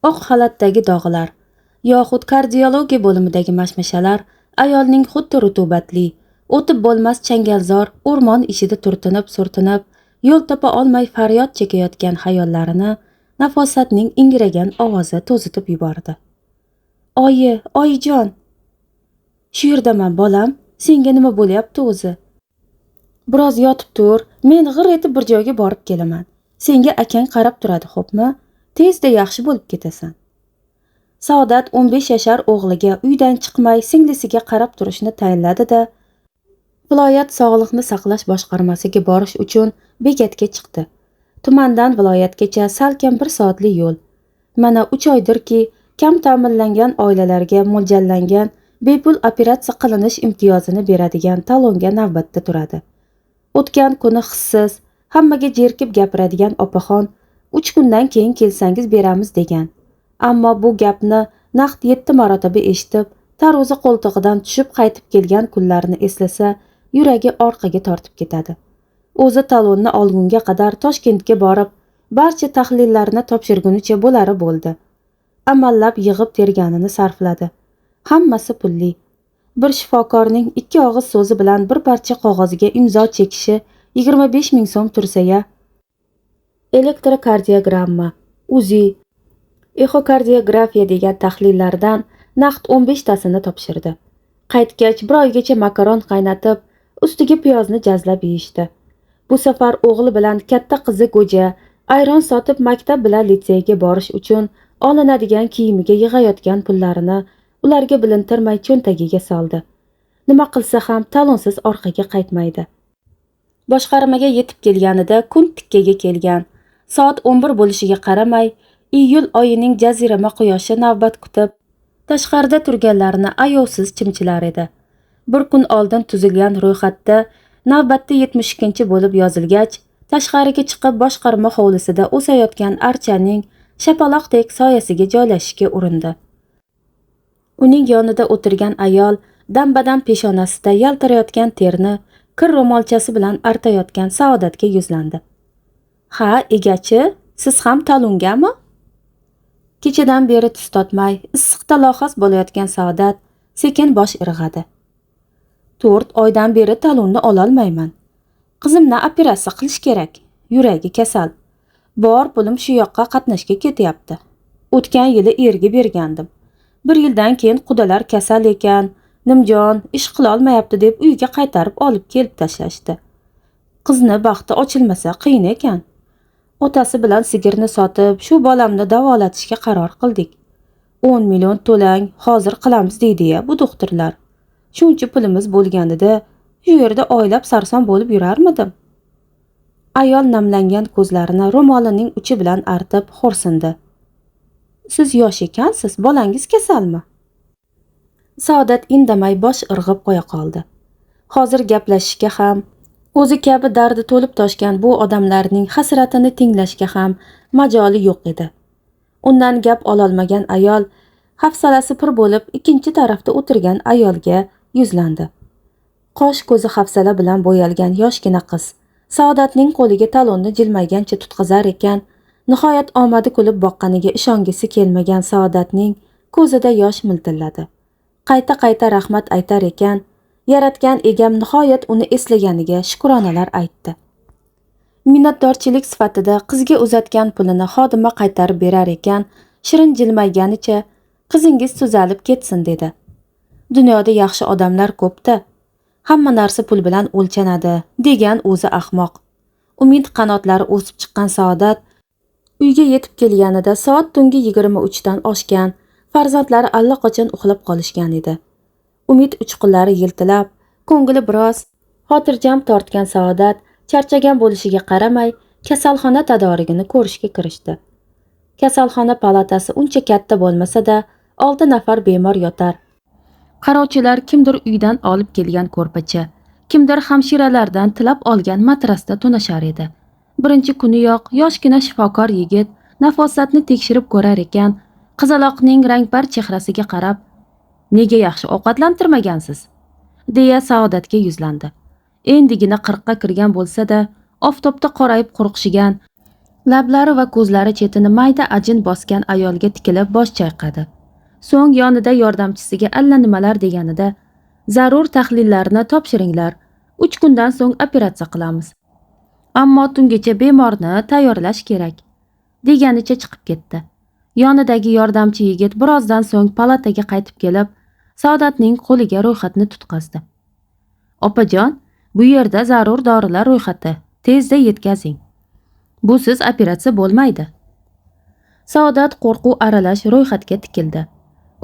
oq xalatdagi dog'lar yoxud kardiologiya bo'limidagi mashmashalar ayolning xuddi rutubatli, o'tib bo'lmas changalzor o'rmon ichida turtinib-surtinib, yo'l topa olmay faryod chekayotgan xayollarini Nafosatning ingragan ovozi to'zitib yubordi. Oyi, oyijon. Shu yerdaman bolam, senga nima bo'lyapti o'zi? Biroz yotib tur, men g'ir etib bir joyga borib kelaman. Senga akang qarab turadi, xo'pmi? Tezda yaxshi bo'lib ketasan. Saodat 15 yashar o'g'liga uydan chiqmay singlisiga qarab turishni tayinladi-da, viloyat sog'liqni saqlash boshqarmasiga borish uchun bekatga chiqdi. Tumandan viloyatgacha salkam 1 soatli yo'l. Mana 3 oydirki, kam ta'minlangan oilalarga mo'ljallangan bepul operatsiya qilinish imtiyozini beradigan talonga navbatda turadi. O'tgan kuni hissiz, hammaga jerkib gapiradigan opaxon 3 kundan keyin kelsangiz beramiz degan. Ammo bu gapni naqd 7 marotaba eshitib, tarozi qo'ltig'idan tushib qaytib kelgan kunlarini eslasa, yuragi orqaga tortib ketadi. O'zi talonni olgunga qadar Toshkentga borib, barcha tahlillarni topshirgunicha bo'lari bo'ldi. Amallab yig'ib terganini sarfladi. Hammasi pulli. Bir shifokorning 2 og'iz so'zi bilan bir parcha qog'oziga imzo chekishi 25 ming so'm tursa-ya. Elektrokardiogramma, UZI, ekokardiografiya degan tahlillardan naqd 15 tasini topshirdi. Qaytgach 1 oygacha makaron qaynatib, ustiga piyozni jazlab yeyishdi. Bu safar o'g'li bilan katta qizi Go'ja ayron sotib maktab bilan litseyga borish uchun olinadigan kiyimiga yig'ayotgan pullarini ularga bilintirmay cho'ntagiga soldi. Nima qilsa ham talonsiz orqaga qaytmaydi. Boshqarmaga yetib kelganida kun tikkaga kelgan. Soat 11 bo'lishiga qaramay, iyul oyining jazirama quyoshi navbat kutib, tashqarida turganlarni ayovsiz chimchilar edi. Bir kun oldin tuzilgan ro'yxatda navbatda 72 bo'lib yozilgach, tashqariga chiqib boshqarma hovlisida o'sayotgan archaning shapaloqdek soyasiga joylashishga urindi. Uning yonida o'tirgan ayol dambadam peshonasida yaltirayotgan terni kir ro'molchasi bilan artayotgan Saodatga yuzlandi. "Ha, egachi, siz ham talongami?" Kechadan beri tuz totmay, issiqda lohas bo'layotgan Saodat sekin bosh irg'adi. 4 oydan beri talonni ololmayman. Qizimni operatsiya qilish kerak. Yuragi kasal. Bor pulim shu yoqqa qatnashga ketyapti. O'tgan yili erga bergandim. 1 yildan keyin qudalar kasal ekan, nimjon, ish qila olmayapti deb uyga qaytarib olib kelib tashlashdi. Qizni baxti ochilmasa qiyin ekan. Otasi bilan sigirni sotib, shu bolamni davolatishga qaror qildik. 10 million to'lang, hozir qilamiz deydi-ya bu doktorlar. Shuncha pulimiz bo'lganida, shu yerda oylab sarson bo'lib yurarmidim? Ayol namlangan ko'zlarini ro'molining uchi bilan artib xo'rsindi. Siz yosh ekansiz, bolangiz kasalmi? Saodat indamay bosh irg'ib qo'ya qoldi. Hozir gaplashishga ham, o'zi kabi dardi to'lib toshgan bu odamlarning hasratini tinglashga ham majoli yo'q edi. Undan gap ololmagan ayol hafsalasi pir bo'lib ikkinchi tarafda o'tirgan ayolga yuzlandi. Qosh ko'zi hafsala bilan bo'yalgan yoshgina qiz Saodatning qo'liga talonni jilmaygancha tutqazar ekan, nihoyat omadi kulib boqqaniga ishongisi kelmagan Saodatning ko'zida yosh miltilladi. Qayta-qayta rahmat aytar ekan, yaratgan egam nihoyat uni eslaganiga shukronalar aytdi. Minnatdorchilik sifatida qizga uzatgan pulini xodima qaytarib berar ekan, shirin jilmayganicha qizingiz tuzalib ketsin dedi. Dunyoda yaxshi odamlar ko'p-da. Hamma narsa pul bilan o'lchanadi degan o'zi ahmoq. Umid qanotlari o'sib chiqqan Saodat uyga yetib kelganida soat tungi 23 dan oshgan, farzandlari allaqachon uxlab qolishgan edi. Umid uchqunlari yiltilab, ko'ngli biroz xotirjam tortgan Saodat charchagan bo'lishiga qaramay, kasalxona tadorigini ko'rishga kirishdi. Kasalxona palatasi uncha katta bo'lmasa-da, 6 nafar bemor yotar. Qarovchilar kimdir uydan olib kelgan ko'rpacha, kimdir hamshiralardan tilab olgan matrasda tunashar edi. Birinchi kuniyoq yoshgina shifokor yigit Nafosatni tekshirib ko'rar ekan, qizaloqning rangbar chehrasiga qarab, "Nega yaxshi ovqatlantirmagansiz?" deya Saodatga yuzlandi. Endigina 40 ga kirgan bo'lsa-da, oftobda qorayib quruqshigan, Lablari va ko'zlari chetini mayda ajin bosgan ayolga tikilib bosh chayqadi. So'ng yonida yordamchisiga allanimalar deganida, zarur tahlillarni topshiringlar, 3 kundan so'ng operatsiya qilamiz. Ammo tungacha bemorni tayyorlash kerak, deganicha chiqib ketdi. Yonidagi yordamchi yigit birozdan so'ng palataga qaytib kelib, Saodatning qo'liga ro'yxatni tutqazdi. Opajon, bu yerda zarur dorilar ro'yxati, tezda yetkazing. Busiz operatsiya bo'lmaydi. Saodat qo'rquv aralash ro'yxatga tikildi.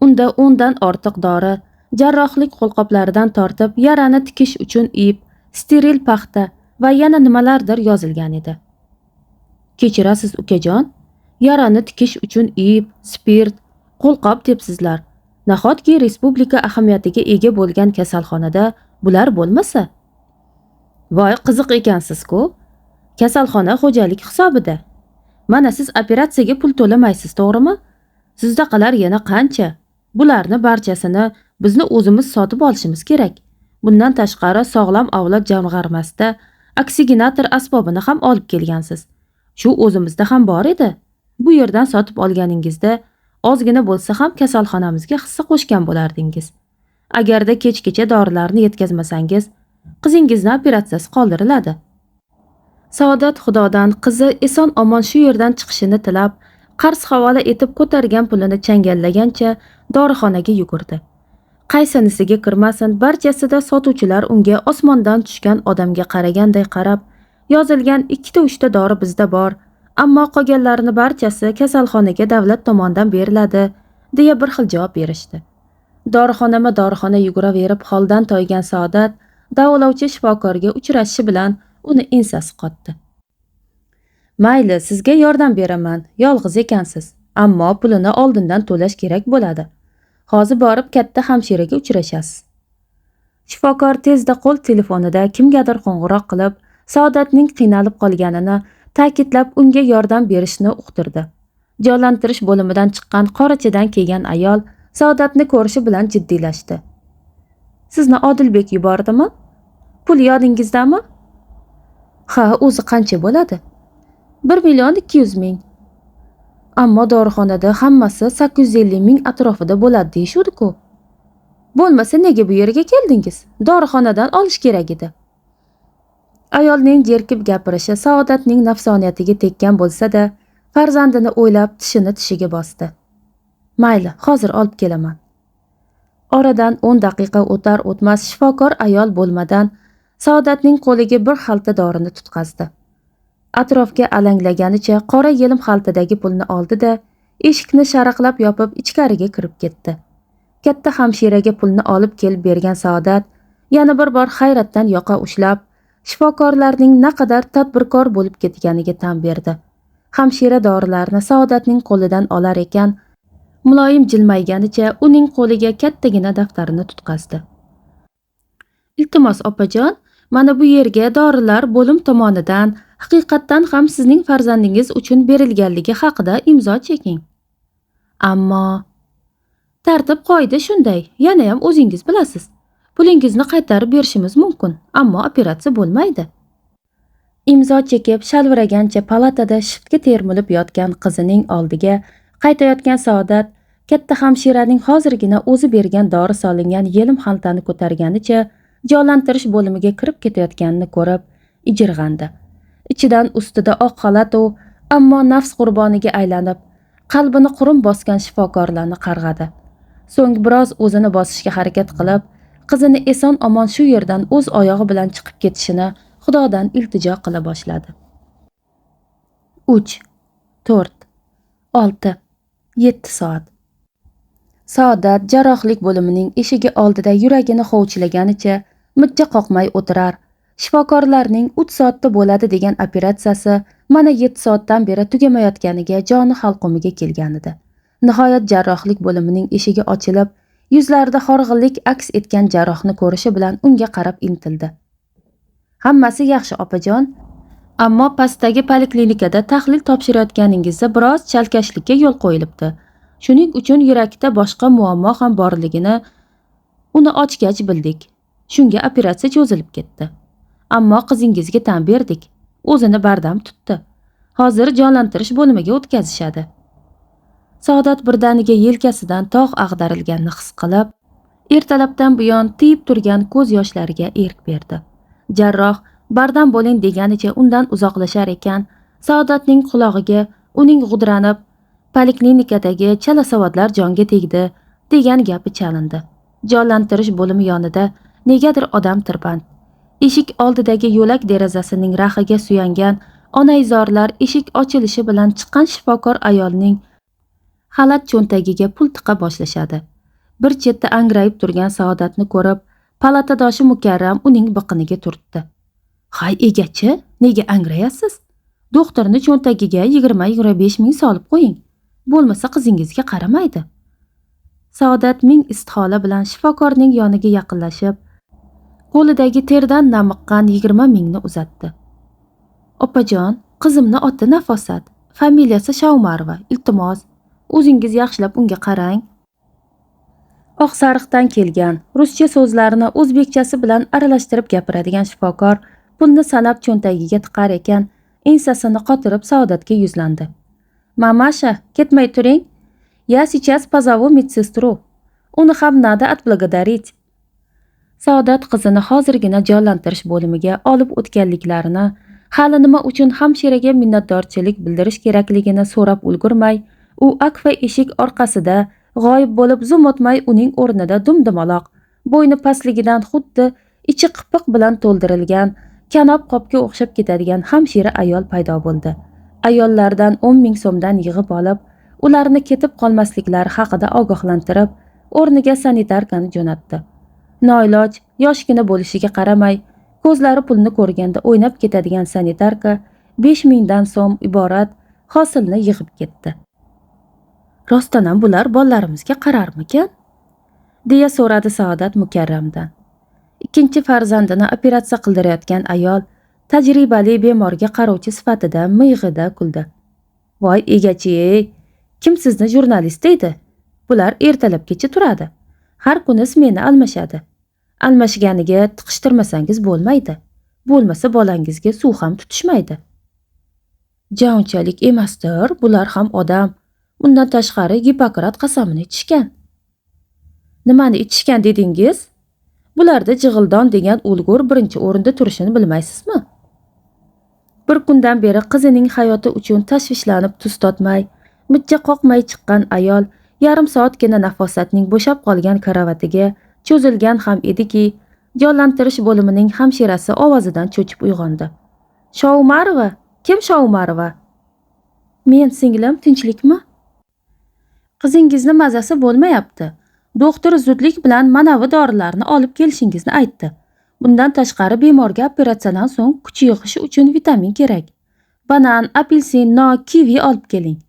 Unda 10 dan ortiq dori, jarrohlik qo'lqoplaridan tortib yarani tikish uchun ip, steril paxta va yana nimalardir yozilgan edi. Kechirasiz ukajon, yarani tikish uchun ip, spirt, qo'lqop debsizlar. Nahotki respublika ahamiyatiga ega bo'lgan kasalxonada bular bo'lmasa? Voy, qiziq ekansiz-ku. Kasalxona xo'jalik hisobida. Mana siz operatsiyaga pul to'lamaysiz, to'g'rimi? Sizdaqalar yana qancha? Bularni barchasini bizni o'zimiz sotib olishimiz kerak. Bundan tashqari sog'lom avlod jamg'armasida oksigenator asbobini ham olib kelgansiz. Shu o'zimizda ham bor edi. Bu yerdan sotib olganingizda ozgina bo'lsa ham kasalxonamizga hissa qo'shgan bo'lardingiz. Agarda kechgacha dorilarni yetkazmasangiz, qizingizni operatsiyasi qoldiriladi. Saodat Xudodan qizi eson omon shu yerdan chiqishini tilab, qarz havola etib ko'targan pulini changallagancha dorixonaga yugurdi. Qaysinisiga kirmasin, barchasida sotuvchilar unga osmondan tushgan odamga qaraganday qarab, yozilgan 2-3 ta dori bizda bor, ammo qolganlarini barchasi kasalxonaga davlat tomonidan beriladi, deya bir xil javob berishdi. Dorixona yuguraverib holdan toygan Saodat davolovchi shifokorga uchrashishi bilan uni ensasi qotdi. Mayli, sizga yordam beraman, yolg'iz ekansiz, ammo pulini oldindan to'lash kerak bo'ladi. Hozir borib katta hamshiraga uchrashasiz. Shifokor tezda qo'l telefonida kimgadir qo'ng'iroq qilib, Saodatning qiynalib qolganini ta'kidlab unga yordam berishni uqtirdi. Jonlantirish bo'limidan chiqqan qorachadan kelgan ayol Saodatni ko'rishi bilan jiddiylashdi. Sizni Odilbek yubordimi? Pul yodingizdami? Ha, o'zi qancha bo'ladi? 1.200.000. Ammo dorixonada hammasi 850.000 atrofida bo'ladi deyishudi-ku. Bo'lmasa nega bu yerga keldingiz? Dorixonadan olish kerak edi. Ayolning jerkib gapirishi Saodatning nafsoniyatiga tekkan bo'lsa-da, farzandini o'ylab tishini tishiga bosdi. Mayli, hozir olib kelaman. Oradan 10 daqiqa o'tar o'tmas shifokor ayol bo'lmadan Saodatning qo'liga bir xalta dorini tutqazdi. Atrofga alanglaganicha qora yelim xaltadagi pulni oldi-da, eshikni sharaqlab yopib ichkariga kirib ketdi. Katta hamshiraga pulni olib kelib bergan Saodat yana bir bor hayratdan yoqa ushlab, shifokorlarning naqadar tadbirkor bo'lib ketganiga tan berdi. Hamshira dorilarni Saodatning qo'lidan olar ekan, muloyim jilmayganicha uning qo'liga kattagina daftarini tutqazdi. Iltimos opajon, mana bu yerga dorilar bo'lim tomonidan haqiqatdan ham sizning farzandingiz uchun berilganligi haqida imzo cheking. Ammo tartib qoida shunday, yana ham o'zingiz bilasiz. Pulingizni qaytarib berishimiz mumkin, ammo operatsiya bo'lmaydi. Imzo chekib shalviragancha palatada shiftga termilib yotgan qizining oldiga qaytayotgan Saodat katta hamshiraning hozirgina o'zi bergan dori solingan yelim xaltani ko'targanicha jonlantirish bo'limiga kirib ketayotganini ko'rib ijirg'andi. Ichidan ustida oq xalat-u, ammo nafs qurboniga aylanib, qalbini qurum bosgan shifokorlarni qarg'adi. So'ng biroz o'zini bosishga harakat qilib, qizini eson omon shu yerdan o'z oyog'i bilan chiqib ketishini Xudodan iltijo qila boshladi. 3, 4, 6, 7 soat. Saodat jarrohlik bo'limining eshigi oldida yuragini hovuchlaganicha mijja qoqmay o'tirar. Shifokorlarning 3 soatda bo'ladi degan operatsiyasi mana 7 soatdan beri tugamayotganiga joni halqumiga kelgan edi. Nihoyat jarrohlik bo'limining eshigi ochilib, yuzlarida horg'inlik aks etgan jarrohni ko'rishi bilan unga qarab intildi. Hammasi yaxshi opajon, ammo pastdagi poliklinikada tahlil topshirayotganingizda biroz chalkashlikka yo'l qo'yilibdi. Shuning uchun yurakda boshqa muammo ham borligini uni ochgach bildik. Shunga operatsiya cho'zilib ketdi. Ammo qizingizga tan berdik. O'zini bardam tutdi. Hozir jonlantirish bo'limiga o'tkazishadi. Saodat birdaniga yelkasidan tog' ag'darilganini his qilib, ertalabdan buyon tiyib turgan ko'z yoshlariga erk berdi. Jarroh bardam bo'ling deganicha undan uzoqlashar ekan, Saodatning qulog'iga uning g'udranib, poliklinikadagi chalasavodlar jonga tegdi degan gapi chalindi. Jonlantirish bo'limi yonida negadir odam tirband. Eshik oldidagi yo'lak derazasining raxiga suyangan onaizorlar eshik ochilishi bilan chiqqan shifokor ayolning xalat cho'ntagiga pul tiqa boshlashadi. Bir chetda angrayib turgan Saodatni ko'rib, palatadoshi Mukarram uning biqiniga turtdi. "Hay egachi, nega angrayasiz? Doktorni cho'ntagiga 20-25 ming solib qo'ying. Bo'lmasa qizingizga qaramaydi." Saodat ming istihola bilan shifokorning yoniga yaqinlashib, qo'lidagi terdan namiqqan 20 mingni uzatdi. "Opajon, qizimni oti Nafosat, familiyasi Shaumarova. Iltimos, o'zingiz yaxshilab unga qarang." Oqsariqdan kelgan ruscha so'zlarni o'zbekchasi bilan aralashtirib gapiradigan shifokor pulni sanab cho'ntagiga tiqar ekan, ensasini qotirib Saodatga yuzlandi. "Mamasha, ketmay turing. Я сейчас позову медсестру. Uni ham надо отблагодарить." Saodat qizini hozirgina jonlantirish bo'limiga olib o'tganliklarini, hali nima uchun hamshiraga minnatdorchilik bildirish kerakligini so'rab ulgurmay, u akfa eshik orqasida g'oyib bo'lib zum o'tmay uning o'rnida dumdumaloq, bo'yni pastligidan xuddi ichi qipiq bilan to'ldirilgan kanob qopga o'xshab ketadigan hamshira ayol paydo bo'ldi. Ayollardan 10 ming so'mdan yig'ib olib, ularni ketib qolmasliklari haqida ogohlantirib, o'rniga sanitarkani jo'natdi. Noiloj, yoshgina bo'lishiga qaramay, ko'zlari pulni ko'rganda o'ynab ketadigan sanitarka 5 mingdan so'm iborat hosilni yig'ib ketdi. "Rostdan ham bular bolalarimizga qararmikan?" deya so'radi Saodat Mukarramdan. Ikkinchi farzandini operatsiya qildirayotgan ayol tajribali bemorga qarovchi sifatida miyig'ida kuldi. "Voy egachi-ey, kim sizni jurnalist deydi? Bular ertalabgacha turadi. Har kuni smena almashadi. Almashganiga tiqishtirmasangiz bo'lmaydi. Bo'lmasa bolangizga suv ham tutishmaydi." "Ja unchalik emasdir, bular ham odam. Bundan tashqari Gippokrat qasamini ichishgan." "Nimani ichishgan dedingiz? Bularda jig'ildon degan o'lgur birinchi o'rinda turishini bilmaysizmi?" Bir kundan beri qizining hayoti uchun tashvishlanib tuz totmay, mijja qoqmay chiqqan ayol yarim soatgina Nafosatning bo'shab qolgan karavatiga cho'zilgan ham ediki, jonlantirish bo'limining hamshirasi ovozidan cho'chib uyg'ondi. "Shaumarova? Kim Shaumarova?" "Men, singlim, tinchlikmi? Qizingizni mazasi bo'lmayapti. Doktor zudlik bilan manavi dorilarni olib kelishingizni aytdi. Bundan tashqari bemorga operatsiyadan so'ng kuch yig'ishi uchun vitamin kerak. Banan, apelsin, nok, kivi olib keling.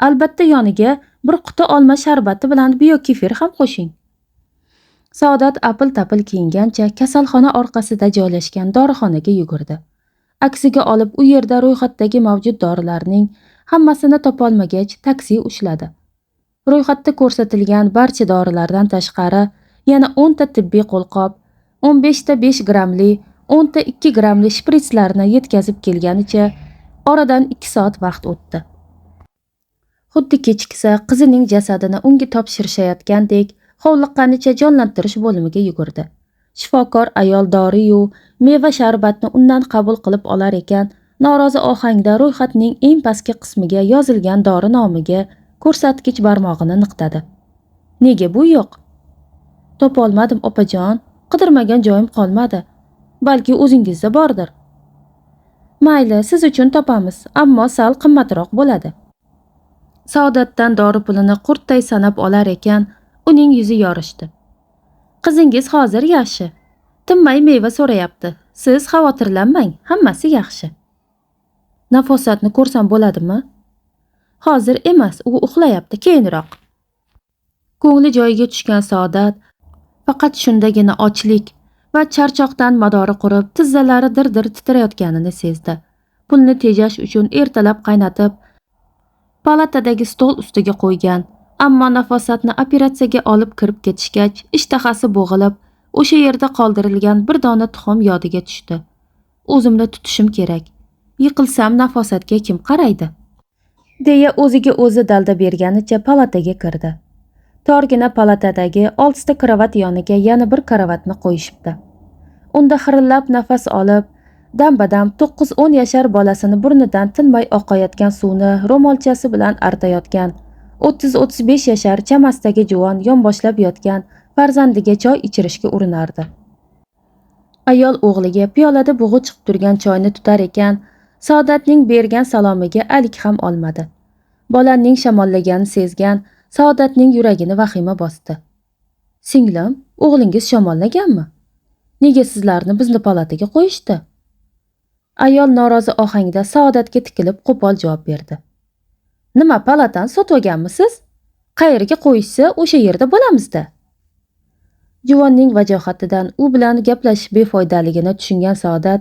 Albatta yoniga bir quti olma sharbati bilan biokefir ham qo'shing." Saodat apil-tapil kiyingancha kasalxona orqasida joylashgan dorixonaga yugurdi. Aksiga olib u yerda ro'yxatdagi mavjud dorilarning hammasini topolmagach taksi ushladi. Ro'yxatda ko'rsatilgan barcha dorilardan tashqari yana 10 ta tibbiy qo'lqop, 15 ta 5 grammli, 10 ta 2 grammli shpritslarni yetkazib kelganicha oradan 2 soat vaqt o'tdi. Xuddi kechiksa qizining jasadini unga topshirishayotgandek hovliqqanicha jonlantirish bo'limiga yugurdi. Shifokor ayol dori-yu meva sharbatni undan qabul qilib olar ekan, norozi ohangda ro'yxatning eng pastki qismiga yozilgan dori nomiga ko'rsatkich barmog'ini niqtadi. "Nega bu yo'q?" "Topolmadim opajon, qidirmagan joyim qolmadi. Balki o'zingizda bordir." "Mayli, siz uchun topamiz, ammo sal qimmatroq bo'ladi." Saodatdan dori pulini qurtday sanab olar ekan, uning yuzi yorishdi. "Qizingiz hozir yaxshi. Tinmay meva so'rayapti. Siz xavotirlanmang, hammasi yaxshi." "Nafosatni ko'rsam bo'ladimi?" "Hozir emas, u uxlayapti, keyinroq." Ko'ngli joyiga tushgan Saodat faqat shundagina ochlik va charchoqdan madori qurib, tizzalari dir-dir titrayotganini sezdi. Pulni tejash uchun ertalab qaynatib, palatadagi stol ustiga qo'ygan, ammo Nafosatni operatsiyaga olib kirib ketishgach, ishtahasi bo'g'ilib, o'sha yerda qoldirilgan bir dona tuxum yodiga tushdi. "O'zimni tutishim kerak. Yiqilsam Nafosatga kim qaraydi? deya o'ziga o'zi dalda berganicha palataga kirdi. Torgina palatadagi 6 ta kravat yoniga yana bir kravatni qo'yishibdi. Unda xirillab nafas olib, dam-badam 9-10 yashar bolasini burnidan tinmay oqayotgan suvni ro'molchasi bilan artayotgan 30-35 yashar chamasdagi juvon yonboshlab yotgan farzandiga choy ichirishga urinardi. Ayol o'g'liga piyolada bug'i chiqib turgan choyni tutar ekan, Saodatning bergan salomiga alik ham olmadi. Bolaning shamollaganini sezgan Saodatning yuragini vahima bosdi. "Singlim, o'g'lingiz shamollaganmi? Nega sizlarni bizni palataga qo'yishdi?" Ayol norozi ohangda Saodatga tikilib qo'pol javob berdi. "Nima, palatani sotganmisiz? Qayerga qo'yishsa, o'sha yerda bo'lamiz-da." Juvonning vajohatidan u bilan gaplashish befoydaligini tushungan Saodat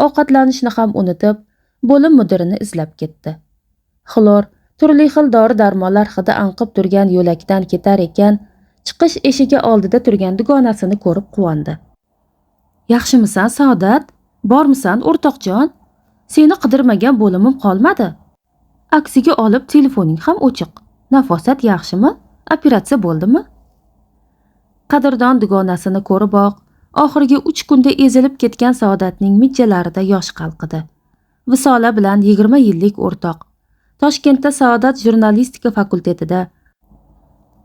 ovqatlanishni ham unutib, bo'lim mudirini izlab ketdi. Xlor, turli xil dori-darmonlar hidi anqib turgan yo'lakdan ketar ekan, chiqish eshigi oldida turgan dugonasini ko'rib quvondi. "Yaxshimisan, Saodat? Bormisan, o'rtoqjon? Seni qidirmagan bo'limim qolmadi. Aksiga olib telefoning ham o'chiq. Nafosat yaxshimi? Operatsiya bo'ldimi?" Qadrdon dugonasini ko'riboq, oxirgi 3 kunda ezilib ketgan Saodatning mijjalarida yosh qalqidi. Visola bilan 20 yillik o'rtoq. Toshkentda Saodat jurnalistika fakultetida,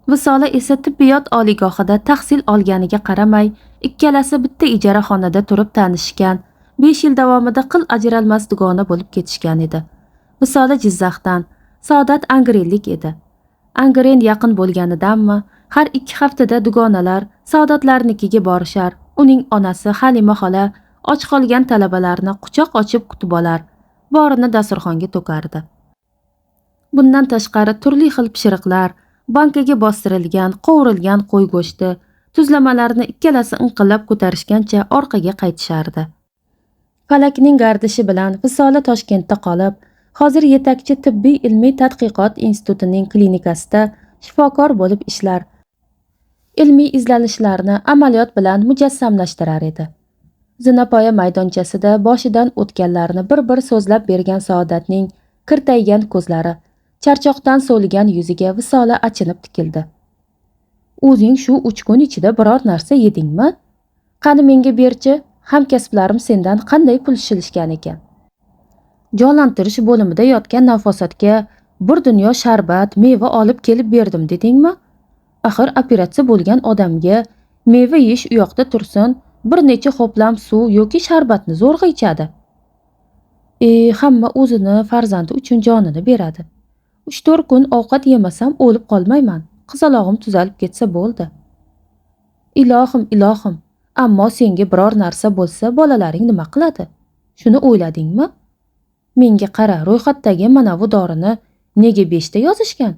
Visola esa tibbiyot oliygohida tahsil olganiga qaramay, ikkalasi bitta ijara xonada turib tanishgan, 5 yil davomida qil ajralmas dugona bo'lib ketishgan edi. Visola Jizzaxdan, Saodat Angrenlik edi. Angren yaqin bo'lganidanmi, har 2 haftada dugonalar Saodatlarnikiga borishar. Uning onasi Halima xola och qolgan talabalarni quchoq ochib kutib olar, borini dasturxonga to'kardi. Bundan tashqari turli xil pishiriqlar, bankaga bostirilgan, qovurilgan qo'y go'shti, tuzlamalarni ikkalasi inqillab ko'tarishgancha orqaga qaytishardi. Falakning gardishi bilan Visola Toshkentda qolib, hozir yetakchi tibbiy ilmiy tadqiqot institutining klinikasida shifokor bo'lib ishlar. Ilmiy izlanishlarni amaliyot bilan mujassamlashtirar edi. Zinapoya maydonchasida boshidan o'tganlarni bir-bir so'zlab bergan Saodatning kirtaygan ko'zlari, charchoqdan so'ligan yuziga Visola achinib tikildi. "O'zing shu 3 kun ichida biror narsa yedingmi? Qani menga berchi, hamkasblarim sendan qanday pul shilishgan ekan? Jonlantirish bo'limida yotgan Nafosatga bir dunyo sharbat, meva olib kelib berdim dedingmi? Axir operatsiya bo'lgan odamga meva yeyish u yoqda tursin, bir necha ho'plam suv yoki sharbatni zo'rg'a ichadi. Hamma o'zini farzandi uchun jonini beradi. 3-4 kun ovqat yemasam o'lib qolmayman. Qizalog'im tuzalib ketsa bo'ldi. Ilohim, ilohim, ammo senga biror narsa bo'lsa bolalaring nima qiladi? Shuni o'yladingmi? Menga qara, ro'yxatdagi mana bu dorini nega 5 ta yozishgan?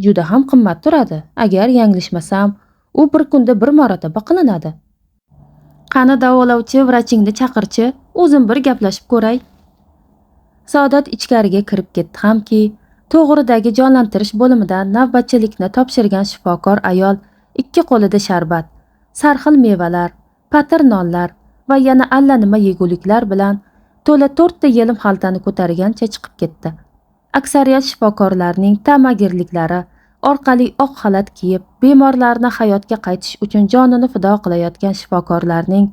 Juda ham qimmat turadi. Agar yanglishmasam, u bir kunda bir marotaba qilinadi. Qani davolovchi vrachingni chaqirchi, o'zim bir gaplashib ko'ray." Saodat ichkariga kirib ketdi hamki, to'g'ridagi jonlantirish bo'limidan navbatchilikni topshirgan shifokor ayol 2 qo'lida sharbat, sarxil mevalar, patir nonlar va yana allanima yeguliklar bilan to'la 4 ta yelim xaltani ko'targancha chiqib ketdi. Aksariyat shifokorlarning ta'magirliklari orqali oq xalat kiyib, bemorlarni hayotga qaytish uchun jonini fido qilayotgan shifokorlarning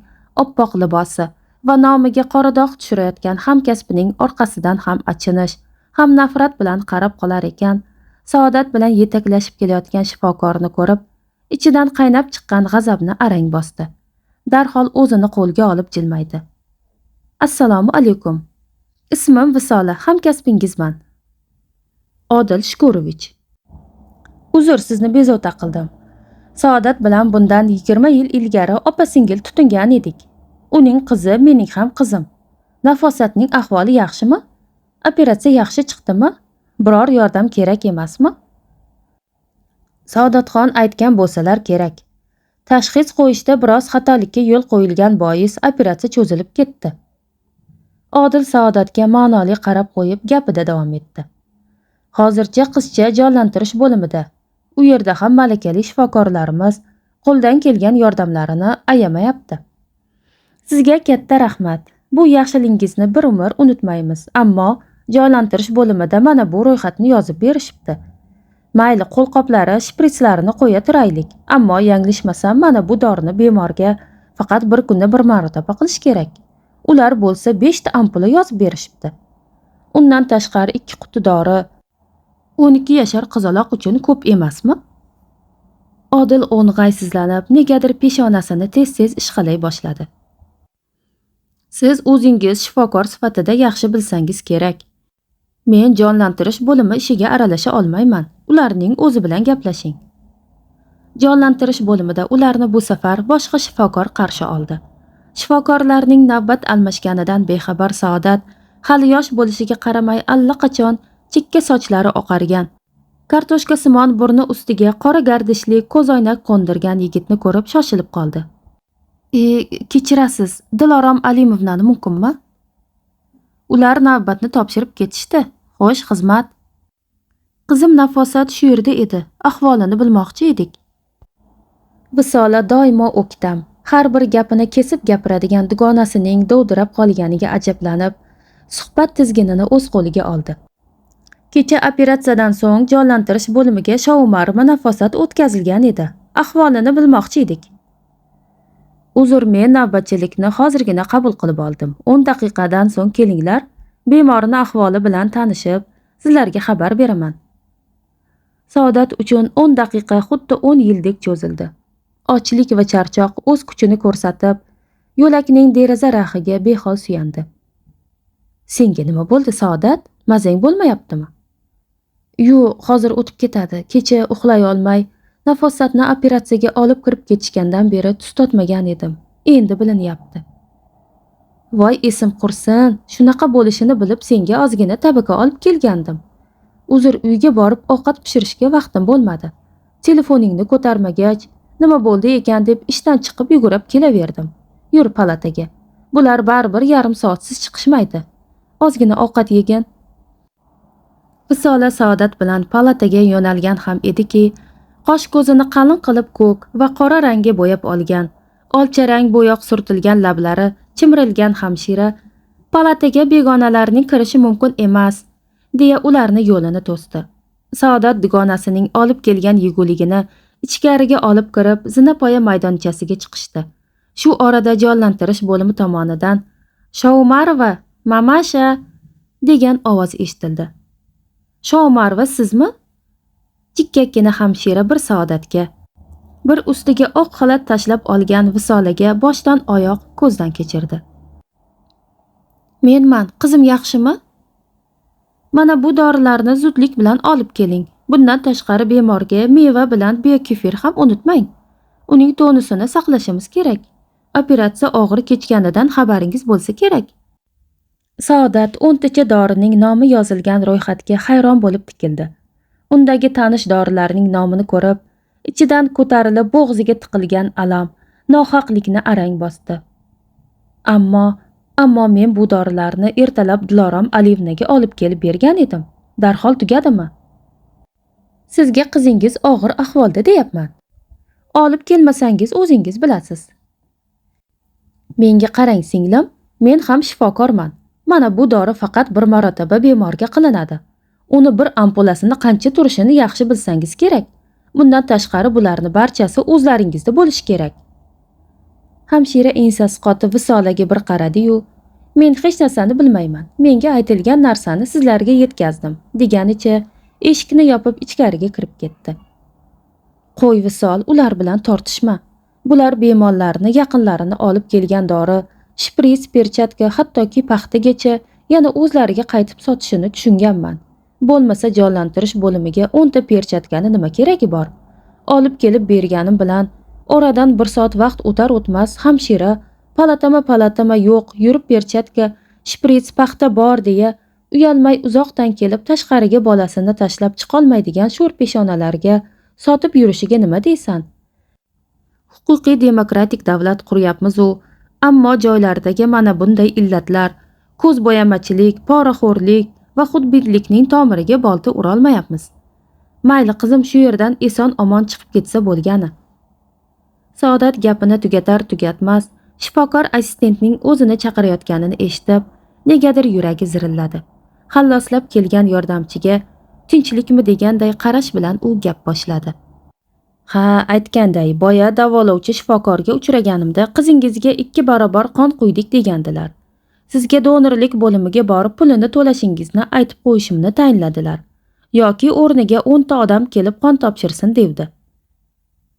oppoq libosi va nomiga qora dog' tushirayotgan hamkasbining orqasidan ham achinish, ham nafrat bilan qarab qolar ekan, Saodat bilan yetaklashib kelayotgan shifokorni ko'rib, ichidan qaynab chiqqan g'azabni arang bosdi. Darhol o'zini qo'lga olib jilmaydi. "Assalomu alaykum. Ismim Visola, hamkasbingizman. Odil Shukurovich. Uzr, sizni bezovta qildim. Saodat bilan bundan 20 yil ilgari opa-singil tutingan edik. Uning qizi mening ham qizim. Nafosatning ahvoli yaxshimi? Operatsiya yaxshi chiqdimi? Biror yordam kerak emasmi?" Saodatxon aytgan bo'lsalar kerak. Tashxis qo'yishda biroz xatolikka yo'l qo'yilgan bois operatsiya cho'zilib ketdi. Odil Saodatga ma'noli qarab qo'yib gapida davom etdi. "Hozircha qizcha jonlantirish bo'limida. U yerda ham malakali shifokorlarimiz qo'ldan kelgan yordamlarini ayamayapti. Sizga katta rahmat. Bu yaxshiligingizni bir umr unutmaymiz, ammo jonlantirish bo'limida mana bu ro'yxatni yozib berishibdi. Mayli, qo'lqoplari, shpritslarini qo'ya turaylik, ammo yanglishmasam mana bu dorini bemorga faqat bir kunda bir marotaba qilish kerak. Ular bo'lsa 5 ta ampula yozib berishibdi. Undan tashqari 2 quti dori 12 yashar qizaloq uchun ko'p emasmi? Odil o'ng'aysizlanib, negadir peshonasini tez-tez ishqalay boshladi. Siz o'zingiz shifokor sifatida yaxshi bilsangiz kerak. Men jonlantirish bo'limi ishiga aralasha olmayman. Ularning o'zi bilan gaplashing. Jonlantirish bo'limida ularni bu safar boshqa shifokor qarshi oldi. Shifokorlarning navbat almashganidan bexabar Saodat hali yosh bo'lishiga qaramay allaqachon chekka sochlari oqargan, kartoshkasimon burni ustiga qora gardishli ko'zoynak qo'ndirgan yigitni ko'rib shoshilib qoldi. Kechirasiz, Dilorom Alimovnani mumkinmi? Ular navbatni topshirib ketishdi. Xo'sh, xizmat. Qizim Nafosat shu yerda edi. Ahvolini bilmoqchi edik. Visola doimo o'ktam. Har bir gapini kesib gapiradigan dugonasining dovdirab qolganiga ajablanib, suhbat tizginini o'z qo'liga oldi. Kecha operatsiyadan so'ng jonlantirish bo'limiga Shoumarova Nafosat o'tkazilgan edi. Ahvolini bilmoqchi edik. Uzr, men navbatchilikni hozirgina qabul qilib oldim. 10 daqiqadan so'ng kelinglar. Bemorning ahvoli bilan tanishib, sizlarga xabar beraman. Saodat uchun 10 daqiqa xuddi 10 yildek cho'zildi. Ochlik va charchoq o'z kuchini ko'rsatib, yo'lakning deraza raxiga behol suyandi. Senga nima bo'ldi, Saodat? Mazang bo'lmayaptimi? Yo'q, hozir o'tib ketadi. Kecha uxlay olmay Nafosatni operatsiyaga olib kirib ketishgandan beri tus totmagan edim. Endi bilinyapti. Voy, esim qursin, shunaqa bo'lishini bilib senga ozgina tabaka olib kelgandim. Uzr, uyga borib ovqat pishirishga vaqtim bo'lmadi. Telefoningni ko'tarmagach, nima bo'ldi ekan deb ishdan chiqib yugurib kelaverdim. Yur palataga. Bular baribir yarim soatsiz chiqishmaydi. Ozgina ovqat yegin. Visola Saodat bilan palataga yo'nalgan ham ediki, qosh ko'zini qalin qilib ko'k va qora rangga bo'yab olgan, olcharang bo'yoq surtilgan lablari chimirilgan hamshira palataga begonalarning kirishi mumkin emas, deya ularni yo'lini to'sdi. Saodat dugonasining olib kelgan yeguligini ichkariga olib kirib, zinapoya maydonchasiga chiqishdi. Shu orada jonlantirish bo'limi tomonidan Shoumarova, mamasha degan ovoz eshitildi. Shoumarova, sizmi? Chikkakkina hamshira bir Saodatga, bir ustiga oq xalat tashlab olgan Visolaga boshdan oyoq ko'zdan kechirdi. Menman, qizim yaxshimi? Mana bu dorilarni zudlik bilan olib keling. Bundan tashqari bemorga meva bilan biokefir ham unutmang. Uning tonusini saqlashimiz kerak. Operatsiya og'ir kechganidan xabaringiz bo'lsa kerak. Saodat 10 tacha dorining nomi yozilgan ro'yxatga hayron bo'lib tikildi. Undagi tanish dorilarning nomini ko'rib, ichidan ko'tarilib bo'g'ziga tiqilgan alam, nohaqlikni arang bosdi. Ammo men bu dorilarni ertalab Dilorom Aliyevnaga olib kelib bergan edim. Darhol tugadimi? Sizga qizingiz og'ir ahvolda deyapman. Olib kelmasangiz o'zingiz bilasiz. Menga qarang singlim, men ham shifokorman. Mana bu dori faqat bir marotaba bemorga qilinadi. Uni bir ampulasini qancha turishini yaxshi bilsangiz kerak. Bundan tashqari bularni barchasi o'zlaringizda bo'lishi kerak. Hamshira ensasi qotib Visolaga bir qaradi-yu, men hech narsani bilmayman. Menga aytilgan narsani sizlarga yetkazdim, deganicha eshikni yopib ichkariga kirib ketdi. Qo'y Visol, ular bilan tortishma. Bular bemorlarni yaqinlarini olib kelgan dori, shprits, perchatka, hattoki paxtagacha yana o'zlariga qaytib sotishini tushunganman. Bo'lmasa jonlantirish bo'limiga 10 ta perchatkani nima keragi bor? Olib kelib berganim bilan oradan 1 soat vaqt o'tar o'tmas hamshira palatama yo'q, yurib perchatka, shprits, paxta bor deya uyalmay uzoqdan kelib tashqariga bolasini tashlab chiqolmaydigan sho'r peshonalarga sotib yurishiga nima deysan? Huquqiy demokratik davlat quryapmiz-u, ammo joylardagi mana bunday illatlar, ko'zbo'yamachilik, poraxo'rlik va xudbinlikning tomiriga bolta urolmayapmiz. Mayli qizim, shu yerdan eson omon chiqib ketsa bo'lgani. Saodat gapini tugatar-tugatmas Shifokor assistentning o'zini chaqirayotganini eshitib, negadir yuragi zirilladi. Xalloslab kelgan yordamchiga tinchlikmi deganday qarash bilan u gap boshladi. Ha, aytganday, boya davolovchi shifokorga uchraganimda qizingizga 2 barobar qon quydik degandilar. Sizga donorlik bo'limiga borib pulini to'lashingizni aytib qo'yishimni tayinladilar. Yoki o'rniga 10 ta odam kelib qon topshirsin devdi.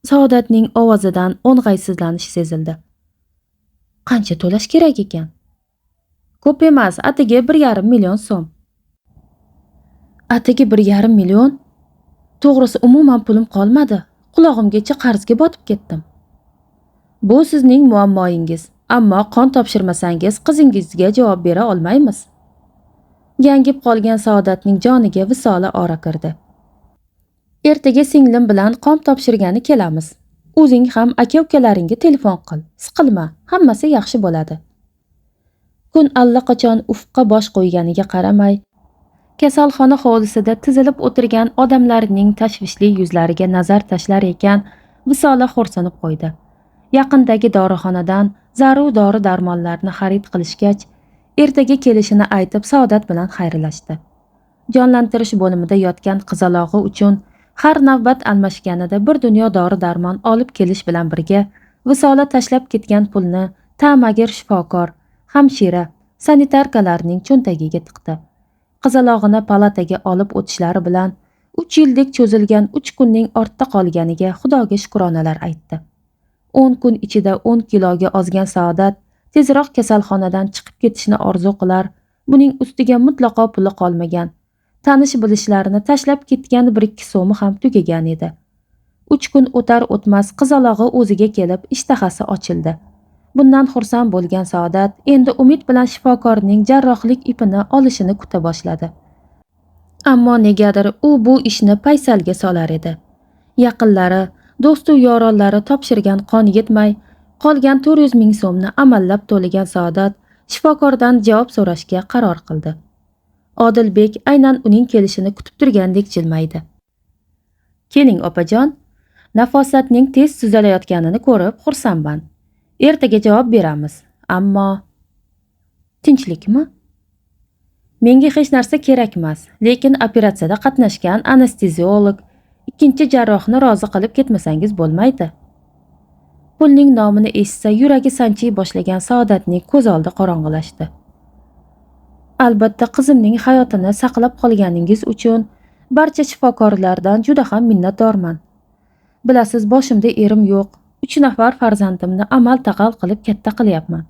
Saodatning ovozidan o'ng'aysizlanish sezildi. Qancha to'lash kerak ekan? Ko'p emas, atigi 1,5 million so'm. Atigi 1,5 million? To'g'risi umuman pulim qolmadi. Qulog'imgacha qarzga botib ketdim. Bu sizning muammoingiz, ammo qon topshirmasangiz qizingizga javob bera olmaymiz. Gangib qolgan Saodatning joniga visoli ora kirdi. Ertaga singlim bilan qon topshirgani kelamiz. O'zing ham aka-ukalaringga telefon qil. Siqilma, hammasi yaxshi bo'ladi. Kun allaqachon ufqqa bosh qo'yganiga qaramay, kasalxona hovlisida tizilib o'tirgan odamlarning tashvishli yuzlariga nazar tashlar ekan, Visola xo'rsinib qo'ydi. Yaqindagi dorixonadan zarur dori-darmonlarni xarid qilishgach, ertaga kelishini aytib Saodat bilan xayrlashdi. Jonlantirish bo'limida yotgan qizalog'i uchun har navbat almashganida bir dunyo dori-darmon olib kelish bilan birga Visola tashlab ketgan pulni ta'magir shifokor, hamshira, sanitarkalarning cho'ntagiga tiqdi. Qizalog'ini palataga olib o'tishlari bilan 3 yillik cho'zilgan 3 kunning ortda qolganiga Xudoga shukronalar aytdi. 10 kun ichida 10 kiloga ozgan Saodat tezroq kasalxonadan chiqib ketishni orzu qilar, buning ustiga mutlaqo puli qolmagan. Tanish bilishlarini tashlab ketgan 1-2 so'mi ham tugagan edi. 3 kun o'tar o'tmas qizalog'i o'ziga kelib ishtahasi ochildi. Bundan xursand bo'lgan Saodat endi umid bilan shifokorning jarrohlik ipini olishini kuta boshladi. Ammo negadir u bu ishni paysalga solar edi. Yaqinlari, do'stu yoronlari topshirgan qon yetmay, qolgan 400 ming so'mni amallab to'lagan Saodat shifokordan javob so'rashga qaror qildi. Odilbek aynan uning kelishini kutib turgandek jilmaydi. Keling opajon, nafosatning tez tuzalayotganini ko'rib xursandman. Ertaga javob beramiz. Ammo tinchlikmi? Menga hech narsa kerak emas, lekin operatsiyada qatnashgan anesteziolog, ikkinchi jarrohni rozi qilib ketmasangiz bo'lmaydi. Pulning nomini eshitsa yuragi sanchiy boshlagan Saodatning ko'z oldi qorong'ilashdi. Albatta qizimning hayotini saqlab qolganingiz uchun barcha shifokorlardan juda ham minnatdorman. Bilasiz, boshimda erim yo'q. 3 nafar farzandimni amal taqal qilib katta qilyapman.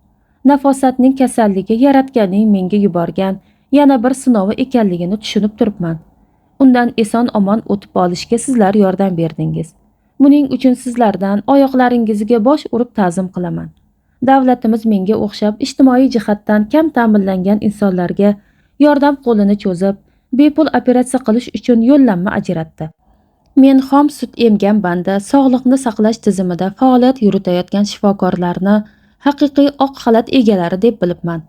Nafosatning kasalligi yaratganning menga yuborgan yana bir sinovi ekanligini tushunib turibman. Undan eson-omon o'tib olishga sizlar yordam berdingiz. Buning uchun sizlardan oyoqlaringizga bosh urib ta'zim qilaman. Davlatimiz menga o'xshab ijtimoiy jihatdan kam ta'minlangan insonlarga yordam qo'lini cho'zib, bepul operatsiya qilish uchun yo'llanma ajratdi. Men xom sut emgan banda sog'liqni saqlash tizimida faoliyat yuritayotgan shifokorlarni haqiqiy oq xalat egalari deb bilibman.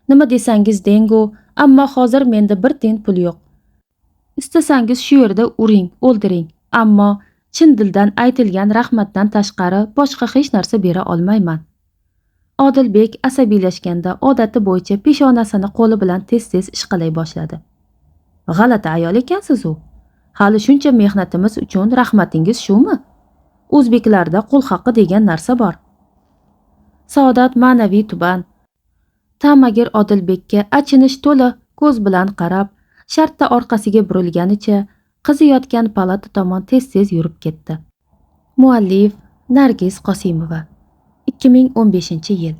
Nima desangiz dengu, ammo hozir menda bir tiyin pul yo'q. Istasangiz shu yerda uring, o'ldiring, ammo chin dildan aytilgan rahmatdan tashqari boshqa hech narsa bera olmayman. Odilbek asabiylashganda odati bo'yicha peshonasini qo'li bilan tez-tez ishqalay boshladi. G'alati ayol ekansiz u. Hali shuncha mehnatimiz uchun rahmatingiz shumi? O'zbeklarda qul haqqi degan narsa bor. Saodat ma'naviy tuban ta'magir Odilbekka achinish to'la ko'z bilan qarab, shartta orqasiga burilganicha qizi yotgan palata tomon tez-tez yurib ketdi. Muallif Nargiz Qosimova 2015-yil